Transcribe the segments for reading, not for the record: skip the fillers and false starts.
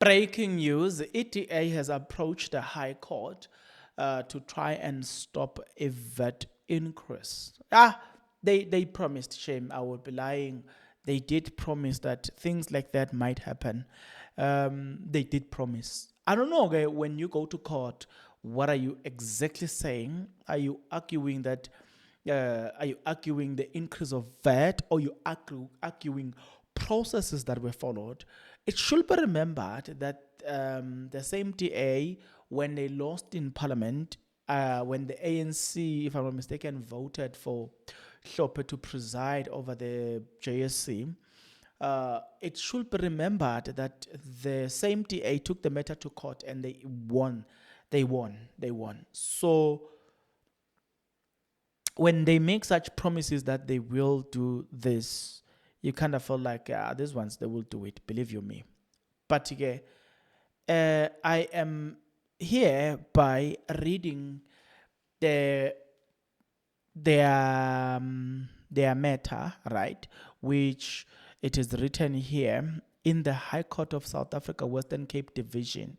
Breaking news, the ETA has approached the High Court to try and stop a VAT increase. They promised, shame, I would be lying. They did promise that things like that might happen. They did promise. I don't know, okay, when you go to court, what are you exactly saying? Are you arguing that are you arguing the increase of VAT, or you arguing processes that were followed? It should be remembered that the same DA, when they lost in Parliament, when the ANC, if I'm not mistaken, voted for Hlophe to preside over the JSC, it should be remembered that the same DA took the matter to court and they won. They won. So when they make such promises that they will do this, you kind of feel like, these ones, they will do it, believe you me. But I am here by reading their matter, right, which it is written here in the High Court of South Africa, Western Cape Division.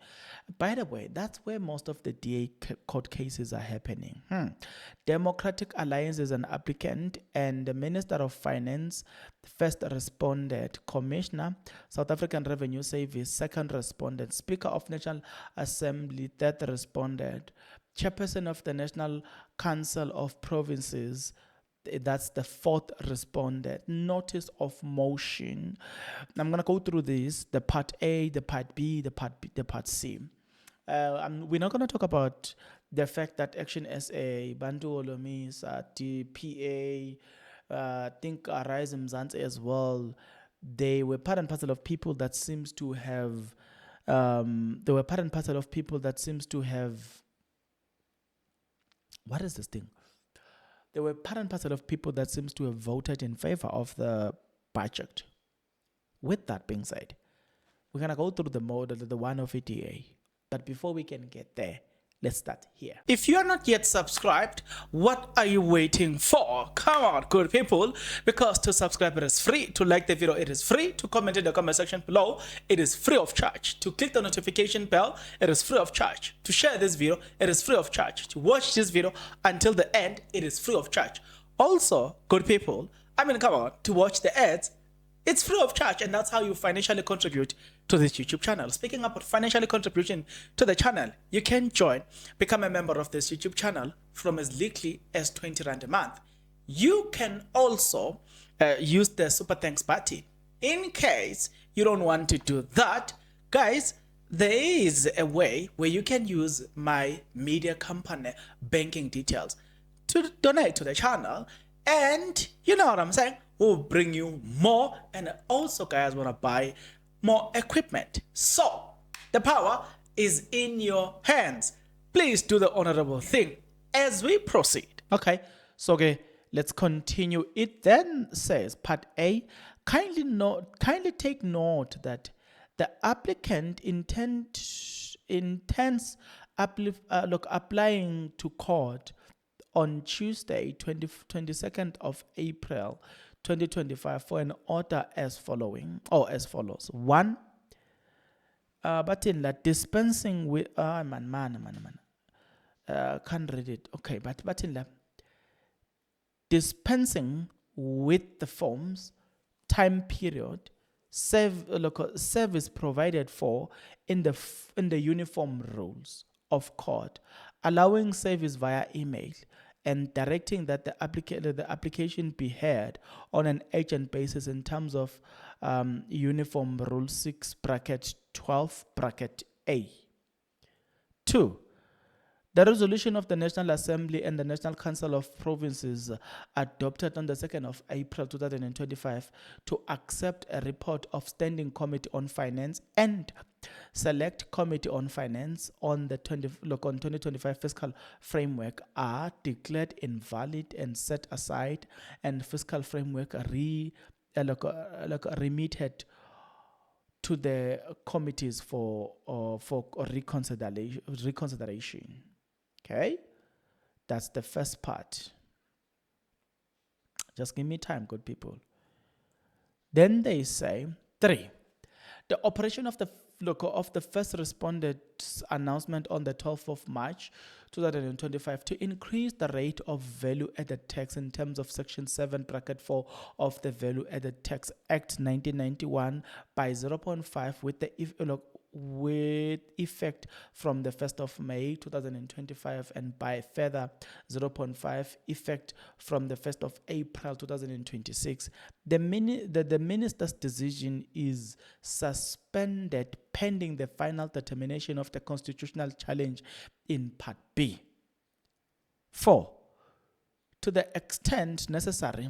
By the way, that's where most of the DA court cases are happening. Democratic Alliance is an applicant, and the Minister of Finance first responded, Commissioner, South African Revenue Service second responded, Speaker of National Assembly third responded, Chairperson of the National Council of Provinces, that's the fourth responded. Notice of motion. I'm going to go through this, the part A, the part B, the part C. We're not going to talk about the fact that Action SA, Bantu Olomis, TPA, I think Arise Mzansi as well, they were part and parcel of people that seems to have, what is this thing? There were part and parcel of people that seems to have voted in favor of the budget. With that being said, we're going to go through the one of ETA. But before we can get there, let's start here. If you are not yet subscribed, what are you waiting for? Come on, good people, because to subscribe it is free. To like the video, it is free. To comment in the comment section below, it is free of charge. To click the notification bell, it is free of charge. To share this video, it is free of charge. To watch this video until the end, it is free of charge. Also, good people, come on, to watch the ads, it's free of charge, and that's how you financially contribute to this YouTube channel. Speaking about financially contribution to the channel, you can become a member of this YouTube channel from as little as 20 Rand a month. You can also use the Super Thanks button. In case you don't want to do that, guys, there is a way where you can use my media company banking details to donate to the channel, and you know what I'm saying, we'll bring you more, and also guys want to buy more equipment. So the power is in your hands. Please do the honorable thing as we proceed. Okay, so let's continue. It then says, part A, kindly take note that the applicant intends applying to court on Tuesday, 22nd of April 2025 for an order as follows. One, but in that dispensing with can't read it. Okay, but in that dispensing with the forms, time period, service provided for in the uniform rules of court, allowing service via email, and directing that the application be heard on an urgent basis in terms of Uniform Rule 6 bracket 12 bracket A. 2. The resolution of the National Assembly and the National Council of Provinces adopted on the 2nd of April 2025 to accept a report of Standing Committee on Finance and Select Committee on Finance on the 2025 fiscal framework are declared invalid and set aside, and fiscal framework remitted to the committees for reconsideration. Okay, that's the first part. Just give me time, good people. Then they say 3. The operation of the of the first respondent's announcement on the 12th of March 2025 to increase the rate of value added tax in terms of Section 7 bracket 4 of the Value Added Tax Act 1991 by 0.5 with effect from the 1st of May 2025 and by further 0.5 effect from the 1st of April 2026. The minister's decision is suspended pending the final determination of the constitutional challenge in Part B. 4. To the extent necessary,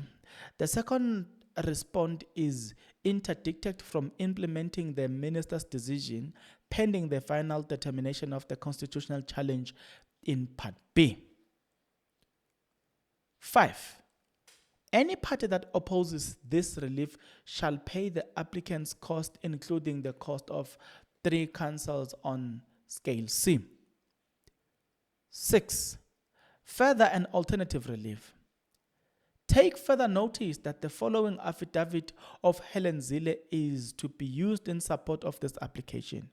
the second respond is interdicted from implementing the minister's decision pending the final determination of the constitutional challenge in Part B. 5. Any party that opposes this relief shall pay the applicant's cost, including the cost of 3 councils on Scale C. 6. Further and alternative relief. Take further notice that the following affidavit of Helen Zille is to be used in support of this application.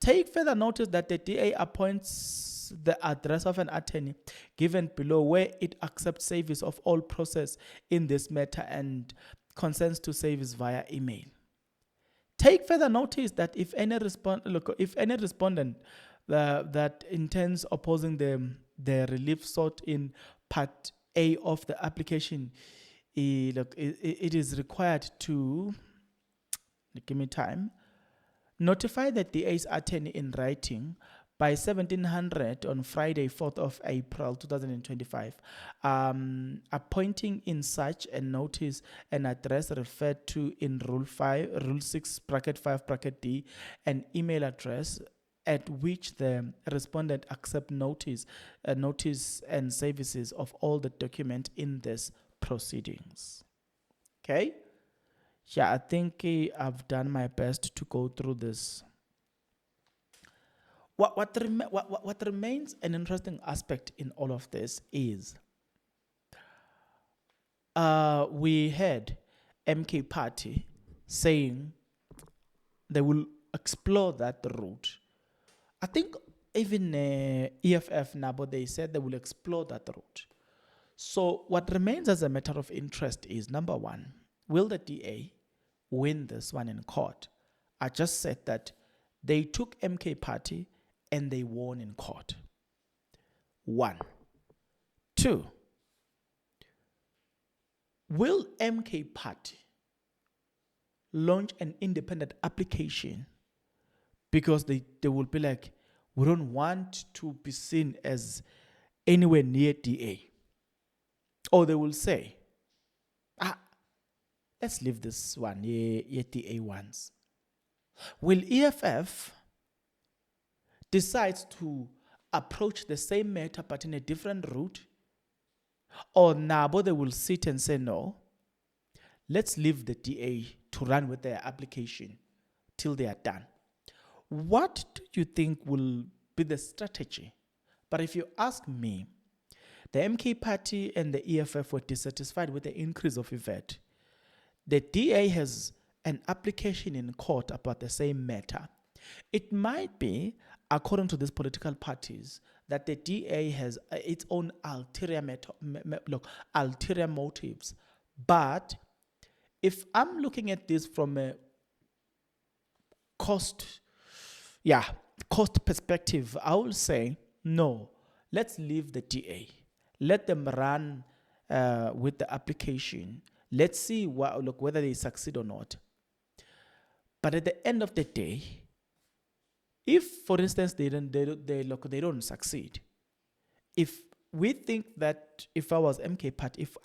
Take further notice that the DA appoints the address of an attorney given below where it accepts service of all process in this matter and consents to service via email. Take further notice that if any respondent that intends opposing the relief sought in Part A of the application, it is required to, give me time, notify the DA's attorney in writing by 1700 on Friday, 4th of April 2025, appointing in such a notice an address referred to in Rule 6, bracket 5, bracket D, an email address at which the respondent accept notice and services of all the document in this proceedings. Okay? Yeah, I think I've done my best to go through this. What remains an interesting aspect in all of this is we had MK Party saying they will explore that route. I think even EFF Nabo, they said they will explore that route. So what remains as a matter of interest is, number one, will the DA win this one in court? I just said that they took MK Party and they won in court. 1. 2. Will MK Party launch an independent application because they will be like, we don't want to be seen as anywhere near DA? Or they will say, let's leave this one, DA ones. Will EFF decide to approach the same matter but in a different route? Or Nabo, they will sit and say, no, let's leave the DA to run with their application till they are done. What do you think will be the strategy? But if you ask me, the MK Party and the EFF were dissatisfied with the increase of VAT. The DA has an application in court about the same matter. It might be, according to these political parties, that the DA has its own ulterior motives. But if I'm looking at this from a cost perspective, I will say, no, let's leave the DA. Let them run with the application. Let's see whether they succeed or not. But at the end of the day, if, for instance, they don't succeed, if we think that, if I was MK Party, if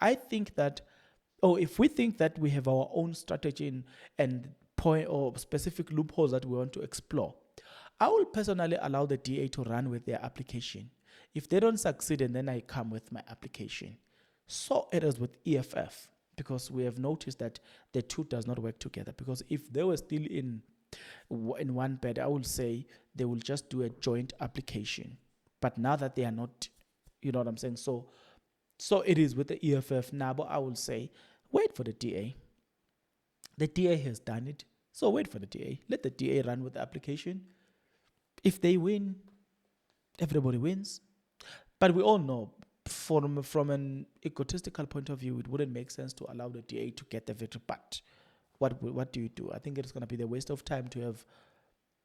we think that we have our own strategy and point or specific loopholes that we want to explore, I will personally allow the DA to run with their application. If they don't succeed, and then I come with my application. So it is with EFF, because we have noticed that the two does not work together. Because if they were still in one bed, I will say they will just do a joint application. But now that they are not, you know what I'm saying? So it is with the EFF. Now, but I will say, wait for the DA. The DA has done it. So wait for the DA. Let the DA run with the application. If they win, everybody wins. But we all know from an egotistical point of view, it wouldn't make sense to allow the DA to get the victory. But what do you do? I think it's going to be the waste of time to have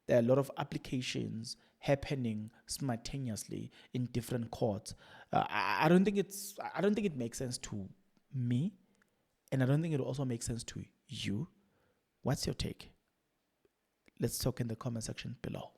a lot of applications happening simultaneously in different courts. I don't think it makes sense to me, and I don't think it also makes sense to you. What's your take? Let's talk in the comment section below.